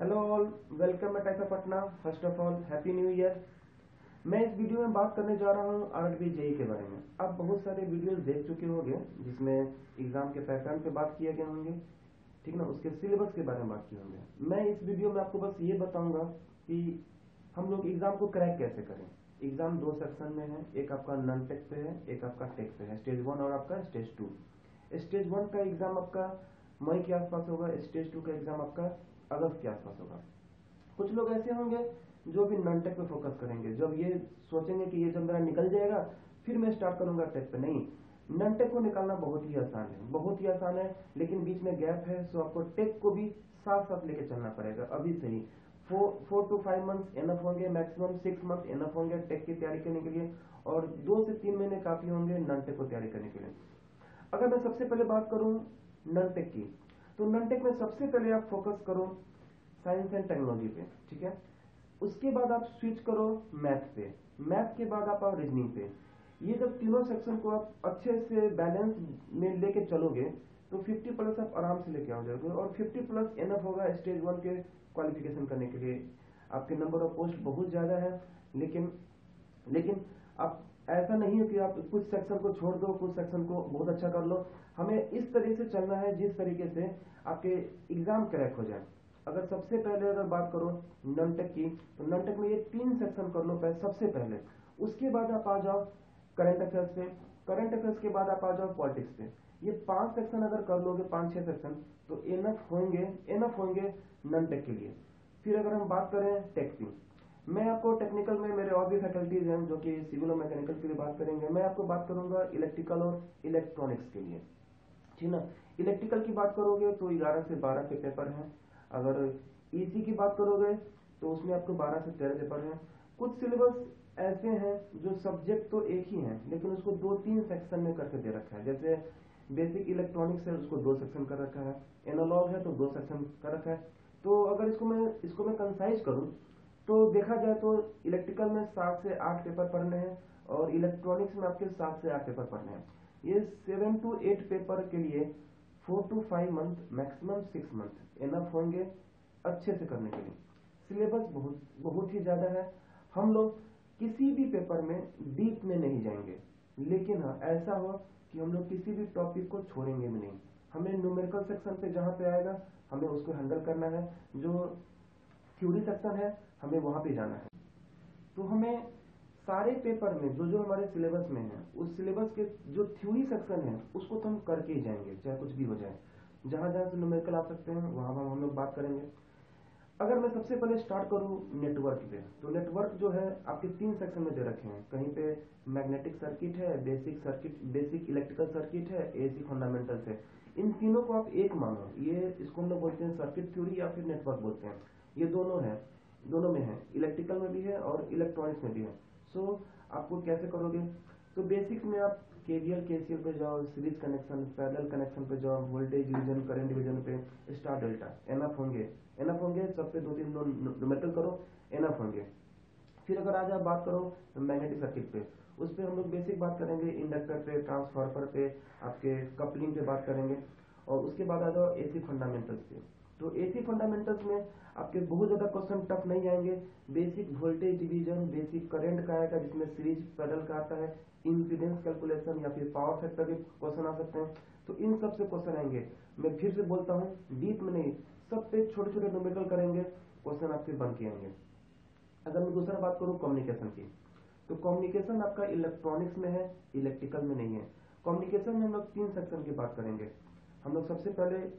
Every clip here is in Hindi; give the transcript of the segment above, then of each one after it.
हेलो ऑल, वेलकम एट ऐसा Patna. First of all happy new year. मैं इस वीडियो में बात करने जा रहा हूँ आरआरबी जेई के बारे में। आप बहुत सारे वीडियोस देख चुके होंगे जिसमें एग्जाम के पैटर्न पे बात किए गए होंगे, ठीक ना, उसके सिलेबस के बारे में बात किए होंगे। मैं इस वीडियो में आपको बस ये बताऊंगा कि हम लोग एग्जाम को क्रैक कैसे करें। एग्जाम दो सेक्शन में है, एक आपका नॉन टेक पे है, एक आपका टेक पे है, स्टेज 1 और आपका स्टेज 2। स्टेज 1 का एग्जाम आपका मई के आसपास होगा, स्टेज 2 का एग्जाम आपका अगस्त के आसपास होगा। कुछ लोग ऐसे होंगे जो भी नॉन टेक पे फोकस करेंगे, जब ये सोचेंगे कि ये जब मेरा निकल जाएगा फिर मैं स्टार्ट करूंगा टेक पे। नहीं, नॉन टेक को निकालना बहुत ही आसान है, बहुत ही आसान है, लेकिन बीच में गैप है, सो आपको टेक को भी साथ साथ लेके चलना पड़ेगा। अभी से ही 4 to 5 मंथ्स एनफ होंगे, मैक्सिमम 6 मंथ एनफ होंगे टेक की तैयारी करने के लिए, और 2 से 3 महीने काफी होंगे नॉन टेक को तैयारी करने के लिए। अगर मैं सबसे पहले बात करूं नॉन टेक की, तो नॉन टेक में सबसे पहले आप फोकस करो साइंस एंड टेक्नोलॉजी पे, ठीक है। उसके बाद आप स्विच करो मैथ पे, मैथ के बाद आप आओ रीजनिंग पे। ये जब तीनों सेक्शन को आप अच्छे से बैलेंस में लेके चलोगे तो 50 प्लस आप आराम से लेके आ जाओगे, और 50 प्लस एनफ होगा स्टेज 1 के क्वालिफिकेशन करने के लिए। आपके नंबर ऑफ पोस्ट बहुत ज्यादा है, लेकिन लेकिन आप ऐसा नहीं है कि आप कुछ सेक्शन को छोड़ दो, कुछ सेक्शन को बहुत अच्छा कर लो। हमें इस तरीके से चलना है जिस तरीके से आपके एग्जाम क्रैक हो जाए। अगर सबसे पहले अगर बात करो नॉन टेक की, तो नॉन टेक में ये 3 सेक्शन कर लो पहले सबसे पहले। उसके बाद आप आ जाओ करंट अफेयर्स पे, करंट अफेयर्स के बाद आप आ जाओ पॉलिटिक्स पे। ये 5 सेक्शन अगर कर लोगे, 5-6 सेक्शन, तो एनफ होंगे नॉन टेक के लिए। फिर अगर हम बात करें टेक की, मैं आपको टेक्निकल में मेरे और भी फैकल्टीज हैं जो कि सिविल और मैकेनिकल के लिए बात करेंगे। मैं आपको बात करूंगा इलेक्ट्रिकल और इलेक्ट्रॉनिक्स के लिए, ठीक ना। इलेक्ट्रिकल की बात करोगे तो 11 से 12 के पेपर हैं। अगर ईसी की बात करोगे तो उसमें आपको 12 से 13 पेपर हैं। कुछ सिलेबस ऐसे हैं जो सब्जेक्ट तो एक ही है लेकिन उसको 2-3 सेक्शन में करके दे रखा है। जैसे बेसिक इलेक्ट्रॉनिक्स है, उसको 2 सेक्शन कर रखा है। एनालॉग है तो 2 सेक्शन कर रखा है। तो अगर इसको मैं कंसाइज करूं तो देखा जाए तो इलेक्ट्रिकल में 7 से 8 पेपर पढ़ने हैं, और इलेक्ट्रॉनिक्स में आपके 7 से 8 पेपर पढ़ने हैं। ये 7 to 8 पेपर के लिए 4 to 5 month, maximum 6 month enough होंगे अच्छे से करने के लिए। सिलेबस बहुत बहुत ही ज्यादा है। हम लोग किसी भी पेपर में डीप में नहीं जाएंगे, लेकिन हाँ ऐसा हो कि हम लोग किसी भी टॉपिक को छोड़ेंगे भी नहीं। हमें न्यूमेरिकल सेक्शन पे जहां पे आएगा हमें उसको हैंडल करना है। जो थ्योरी सेक्शन है हमें वहां पे जाना है। तो हमें सारे पेपर में जो जो हमारे सिलेबस में है, उस सिलेबस के जो थ्योरी सेक्शन है उसको तो हम करके ही जाएंगे, चाहे कुछ भी हो जाए। जहां जहां से न्यूमेरिकल आ सकते हैं वहां वहां हम लोग बात करेंगे। अगर मैं सबसे पहले स्टार्ट करूं नेटवर्क पे, तो नेटवर्क जो है आपके 3 सेक्शन में दे रखे हैं। कहीं पे मैग्नेटिक सर्किट है, बेसिक इलेक्ट्रिकल सर्किट है, एसी फंडामेंटल्स है। इन तीनों को आप एक मानो, ये इसको हम लोग बोलते हैं सर्किट थ्योरी या फिर नेटवर्क बोलते हैं। ये दोनों है, दोनों में है, इलेक्ट्रिकल में भी है और इलेक्ट्रॉनिक्स में भी है। सो आपको कैसे करोगे, तो बेसिक में आप केवीएल केसीएल पे जाओ, सीरीज कनेक्शन, पैरेलल कनेक्शन पे जाओ, वोल्टेज डिवीजन, करंट डिवीजन पे, स्टार डेल्टा एनफ होंगे सब पे 2-3 न्यूमेरिकल करो, एनफ होंगे। फिर अगर आज आप बात करो मैग्नेटिक सर्किट पे, उस पे हम लोग बेसिक बात करेंगे, इंडक्टर पे, ट्रांसफार्मर पे, आपके कपलिंग पे बात करेंगे। और उसके बाद आ जाओ एसी फंडामेंटल्स पे। तो एसी फंडामेंटल्स में आपके बहुत ज्यादा क्वेश्चन टफ नहीं आएंगे। Basic voltage division, basic current का आएगा जिसमें सीरीज पैरेलल का आता है, इंपीडेंस कैलकुलेशन या फिर पावर फैक्टर के क्वेश्चन आ सकते हैं। तो इन सब से क्वेश्चन आएंगे। मैं फिर से बोलता हूँ, डीप में नहीं, सब पे छोटे छोटे न्यूमेरिकल करेंगे, क्वेश्चन आपके बन के आएंगे। अगर मैं दूसरा बात करूं कम्युनिकेशन की, तो कम्युनिकेशन आपका इलेक्ट्रॉनिक्स में है, इलेक्ट्रिकल में नहीं है। कम्युनिकेशन में हम लोग 3 सेक्शन की बात करेंगे। हम लोग सबसे पहले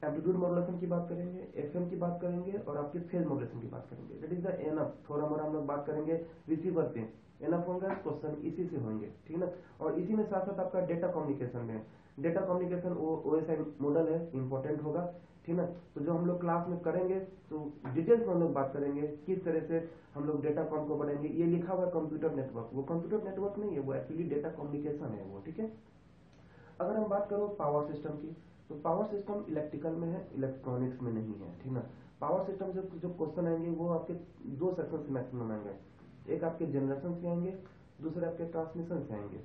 एम्पलीट्यूड मॉड्यूलेशन की बात करेंगे, एफएम की बात करेंगे, और आपके फेज मॉड्यूलेशन की बात करेंगे। That is the enough. थोड़ा मोड़ा हम लोग बात करेंगे रिसीवर पे, एनफ होंगे क्वेश्चन इसी से होंगे, ठीक ना। और इसी में साथ साथ आपका डेटा कम्युनिकेशन में, डेटा कम्युनिकेशन ओएसआई मॉडल है, इंपॉर्टेंट होगा, ठीक ना। तो जो हम लोग क्लास में करेंगे तो डिटेल्स में हम लोग बात करेंगे किस तरह से हम लोग डेटा कॉम को बढ़ेंगे। ये लिखा हुआ है कंप्यूटर नेटवर्क, वो कंप्यूटर नेटवर्क नहीं है, वो एक्चुअली डेटा कम्युनिकेशन है वो, ठीक है। अगर हम बात करो पावर सिस्टम की, तो पावर सिस्टम इलेक्ट्रिकल में है, इलेक्ट्रॉनिक्स में नहीं है, ठीक ना। पावर सिस्टम से जो क्वेश्चन आएंगे वो आपके 2 सेक्शन से मैक्सिमम आएंगे। एक आपके जनरेशन से आएंगे, दूसरे आपके ट्रांसमिशन से आएंगे।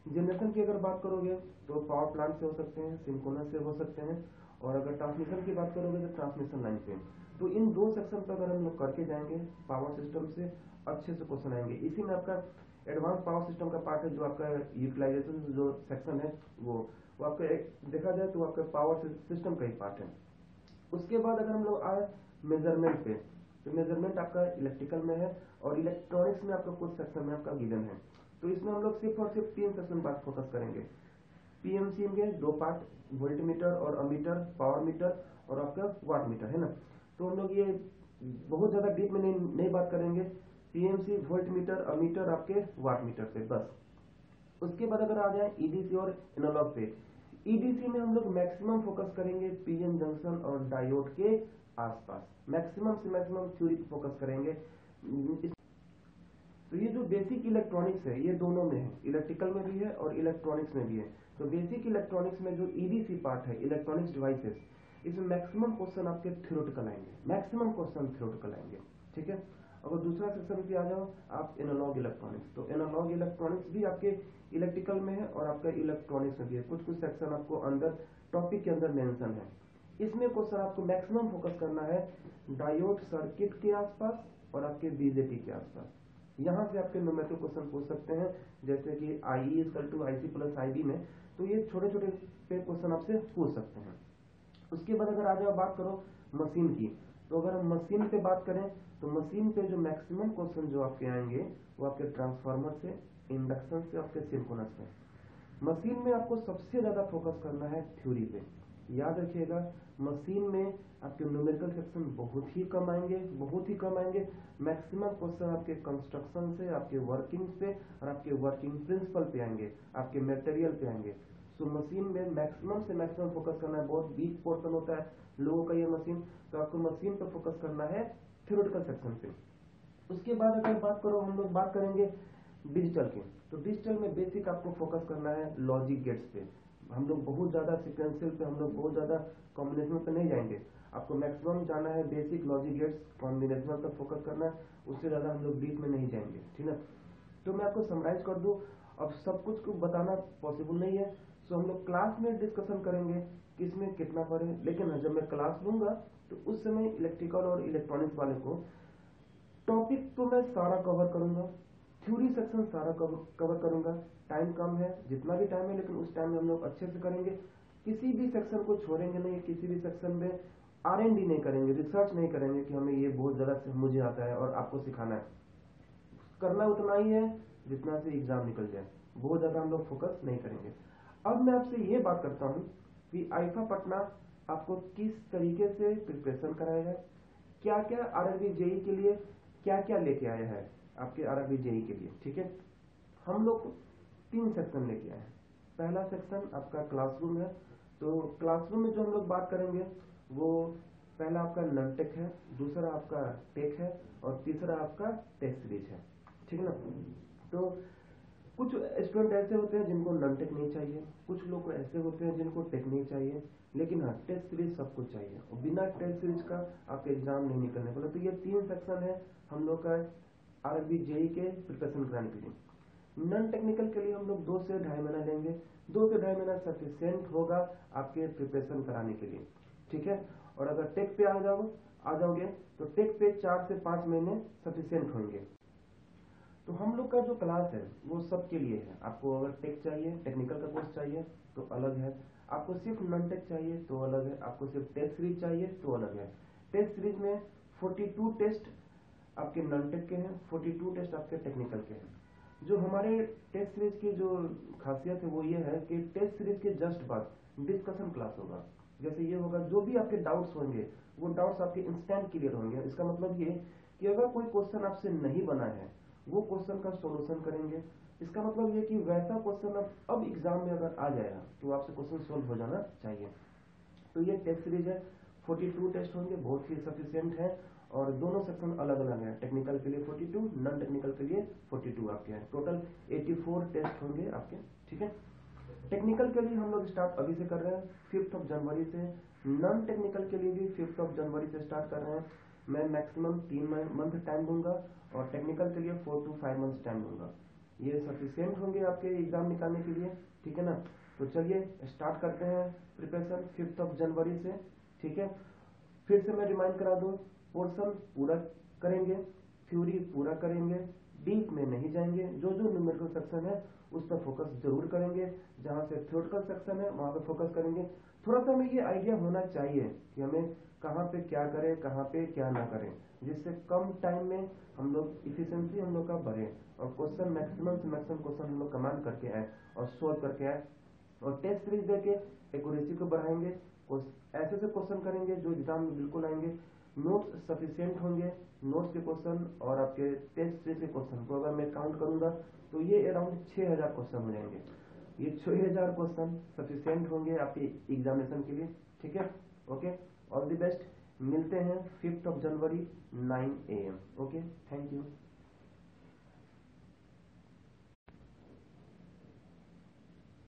जनरेशन की अगर बात करोगे तो पावर प्लांट से हो सकते हैं, सिंक्रोनस से हो सकते हैं, और अगर ट्रांसमिशन की बात करोगे तो ट्रांसमिशन लाइन पे। तो इन 2 सेक्शन पर अगर हम लोग करके जाएंगे पावर सिस्टम से अच्छे से क्वेश्चन आएंगे। इसी में आपका एडवांस पावर सिस्टम का पार्ट है, जो आपका यूटिलाइजेशन जो सेक्शन है वो आपका देखा जाए तो आपका पावर सिस्टम का ही पार्ट है। उसके बाद अगर हम लोग आए मेजरमेंट पे, तो मेजरमेंट आपका इलेक्ट्रिकल में है और इलेक्ट्रॉनिक्स में आपका कुछ सेक्शन में आपका गिवन है। तो इसमें हम लोग सिर्फ और सिर्फ 3 सेक्शन बात फोकस करेंगे। पीएमसी में 2 पार्ट, वोल्ट मीटर और अमीटर, पावर मीटर और आपका वाट मीटर है ना। तो हम लोग ये बहुत ज्यादा डीप में नहीं बात करेंगे। पीएमसी, वोल्ट मीटर, अमीटर, आपके वाट मीटर पे बस। उसके बाद अगर आ जाए ईडीसी और एनालॉग पे, ईडीसी में हम लोग मैक्सिमम फोकस करेंगे पीएन जंक्शन और डायोड के आसपास, मैक्सिमम से मैक्सिमम थ्योरी पे फोकस करेंगे। तो ये जो बेसिक इलेक्ट्रॉनिक्स है ये दोनों में है, इलेक्ट्रिकल में भी है और इलेक्ट्रॉनिक्स में भी है। तो बेसिक इलेक्ट्रॉनिक्स में जो ईडीसी पार्ट है, इलेक्ट्रॉनिक्स डिवाइसेस, इसमें मैक्सिमम क्वेश्चन आपके थ्योरेटिकल आएंगे, मैक्सिमम क्वेश्चन थ्योरेटिकल आएंगे, ठीक है। अगर दूसरा सेक्शन पे आ जाओ आप एनालॉग इलेक्ट्रॉनिक्स, तो एनालॉग इलेक्ट्रॉनिक्स भी आपके इलेक्ट्रिकल में है और आपका इलेक्ट्रॉनिक्स में भी है। कुछ कुछ सेक्शन आपको अंदर टॉपिक के अंदर मेंशन है। इसमें क्वेश्चन आपको मैक्सिमम फोकस करना है डायोड सर्किट के आसपास और आपके बीजेटी के आसपास। यहाँ से आपके न्यूमेरिकल क्वेश्चन पूछ सकते हैं, जैसे कि I equal to I C plus I B में। तो ये छोटे छोटे पे क्वेश्चन आपसे पूछ सकते हैं। उसके बाद अगर आ जाओ बात करो मशीन की, तो अगर हम मशीन पे बात करें तो मशीन पे जो मैक्सिमम क्वेश्चन जो आपके आएंगे वो आपके ट्रांसफार्मर से, इंडक्शन से, आपके सिंक्रोनस से। मशीन में आपको सबसे ज्यादा फोकस करना है थ्योरी पे। याद रखिएगा मशीन में आपके न्यूमेरिकल सेक्शन बहुत ही कम आएंगे, बहुत ही कम आएंगे। मैक्सिमम क्वेश्चन आपके कंस्ट्रक्शन से, आपके वर्किंग से और आपके वर्किंग प्रिंसिपल पे आएंगे, आपके मटेरियल पे आएंगे। सो मशीन में मैक्सिमम से मैक्सिमम फोकस करना है। बहुत वीक पोर्शन होता है लोगों का ये मशीन, तो आपको मशीन पे फोकस करना है थ्योरेटिकल सेक्शन पे। उसके बाद अगर बात करो, हम लोग बात करेंगे डिजिटल की, तो डिजिटल में बेसिक आपको फोकस करना है लॉजिक गेट्स पे। हम लोग बहुत ज्यादा सिक्वेंशियल पे, हम लोग बहुत ज्यादा कॉम्बिनेशन पे नहीं जाएंगे। आपको मैक्सिमम जाना है बेसिक लॉजिक गेट्स, कॉम्बिनेशनल पे फोकस करना है, उससे ज्यादा हम लोग डीप में नहीं जाएंगे, ठीक है। तो मैं आपको समराइज कर दूं, अब सब कुछ को बताना पॉसिबल नहीं है, सो हम लोग क्लास में डिस्कशन करेंगे किसमें कितना पढ़े। लेकिन जब मैं क्लास लूंगा तो उस समय इलेक्ट्रिकल और इलेक्ट्रॉनिक्स वाले को टॉपिक तो मैं सारा कवर करूंगा, थ्योरी सेक्शन सारा कवर करूंगा। टाइम कम है, जितना भी टाइम है, लेकिन उस टाइम में हम लोग अच्छे से करेंगे। किसी भी सेक्शन को छोड़ेंगे नहीं, किसी भी सेक्शन में R&D नहीं करेंगे, रिसर्च नहीं करेंगे कि हमें ये बहुत ज्यादा मुझे आता है और आपको सिखाना है। करना उतना ही है जितना से एग्जाम निकल जाए, बहुत ज्यादा हम लोग फोकस नहीं करेंगे। अब मैं आपसे ये बात करता हूँ कि आईफा पटना आपको किस तरीके से प्रिपरेशन कराएगा, क्या क्या आरआरबी जेई के लिए क्या क्या लेके आया है आपके आरआरबी जेई के लिए, ठीक है। हम लोग 3 सेक्शन लेके आए हैं। पहला सेक्शन आपका क्लासरूम है, तो क्लासरूम में जो हम लोग बात करेंगे वो पहला आपका नॉन टेक है, दूसरा आपका टेक है और तीसरा आपका टेस्ट सीरीज है, ठीक है ना। तो कुछ स्टूडेंट ऐसे होते हैं जिनको नॉन टेक नहीं चाहिए, कुछ लोग ऐसे होते हैं जिनको टेक नहीं चाहिए, लेकिन हाँ टेस्ट सीरीज सबको चाहिए और बिना टेस्ट सीरीज का आपके एग्जाम नहीं निकलने वाला। तो ये 3 सेक्शन है हम लोग का आरआरबी जेई के प्रिपरेशन कराने के लिए। नॉन टेक्निकल के लिए हम लोग 2 से 2.5 महीना लेंगे, 2 से 2.5 महीना सफिशियंट होगा आपके प्रिपरेशन कराने के लिए, ठीक है। और अगर टेक पे आ जाओगे तो टेक पे 4 से 5 महीने सफिशियंट होंगे। तो हम लोग का जो क्लास है वो सबके लिए है। आपको अगर टेक चाहिए, टेक्निकल का कोर्स चाहिए तो अलग है, आपको सिर्फ नॉन टेक चाहिए तो अलग है, आपको सिर्फ टेस्ट सीरीज चाहिए तो अलग है। टेस्ट सीरीज में 42 टेस्ट आपके नॉन टेक के हैं, 42 टेस्ट आपके टेक्निकल के हैं। जो हमारे टेस्ट सीरीज की जो खासियत है वो ये है कि टेस्ट सीरीज के जस्ट बाद डिस्कशन क्लास होगा। जैसे ये होगा, जो भी आपके डाउट्स होंगे वो डाउट्स आपके इंस्टेंट क्लियर होंगे। इसका मतलब ये कि अगर कोई क्वेश्चन आपसे नहीं बना है वो क्वेश्चन का सॉल्यूशन करेंगे। इसका मतलब ये कि वैसा क्वेश्चन अब एग्जाम में अगर आ जाएगा तो आपसे क्वेश्चन सोल्व हो जाना चाहिए। तो ये टेस्ट सीरीज है, 42 टेस्ट होंगे, बहुत ही सफिशियंट है और दोनों सेक्शन अलग अलग है। टेक्निकल के लिए 42, नॉन टेक्निकल के लिए 42 आपके हैं। टोटल 84 टेस्ट होंगे आपके, ठीक है। टेक्निकल के लिए हम लोग स्टार्ट अभी से कर रहे हैं 5 जनवरी से, नॉन टेक्निकल के लिए भी 5 जनवरी से स्टार्ट कर रहे हैं। मैं मैक्सिमम 3 मंथ टाइम दूंगा और टेक्निकल के लिए 4 to 5 मंथ टाइम दूंगा। ये सफिशियंट होंगे आपके एग्जाम निकालने के लिए, ठीक है ना। तो चलिए स्टार्ट करते हैं प्रिपरेशन 5 जनवरी से। ठीक है, फिर से मैं रिमाइंड करा दूं, पोर्शन पूरा करेंगे, थ्योरी पूरा करेंगे, डीप में नहीं जाएंगे। जो जो न्यूमेरिकल सेक्शन है उस पर फोकस जरूर करेंगे, जहां से थ्योरेटिकल सेक्शन है वहां पर फोकस करेंगे। थोड़ा सा हमें ये आइडिया होना चाहिए कि हमें कहाँ पे क्या करें, कहाँ पे क्या ना करें, जिससे कम टाइम में हम लोग इफिशियंसी हम लोग का बढ़े और क्वेश्चन मैक्सिमम से मैक्सिमम क्वेश्चन हम लोग कमांड करके आए और सोल्व करके आए। और टेस्ट सीरीज देके एक्यूरेसी को बढ़ाएंगे, ऐसे से क्वेश्चन करेंगे जो एग्जाम में बिल्कुल आएंगे। नोट्स सफिशिएंट होंगे, नोट्स के क्वेश्चन और आपके टेस्ट सीरीज के क्वेश्चन को अगर मैं काउंट करूंगा तो ये अराउंड 6000 क्वेश्चन हो जाएंगे। ये 6000 क्वेश्चन सफिशिएंट होंगे आपके एग्जामिनेशन के लिए। ठीक है, ओके, ऑल द बेस्ट। मिलते हैं 5 जनवरी 9 AM। Okay, thank you.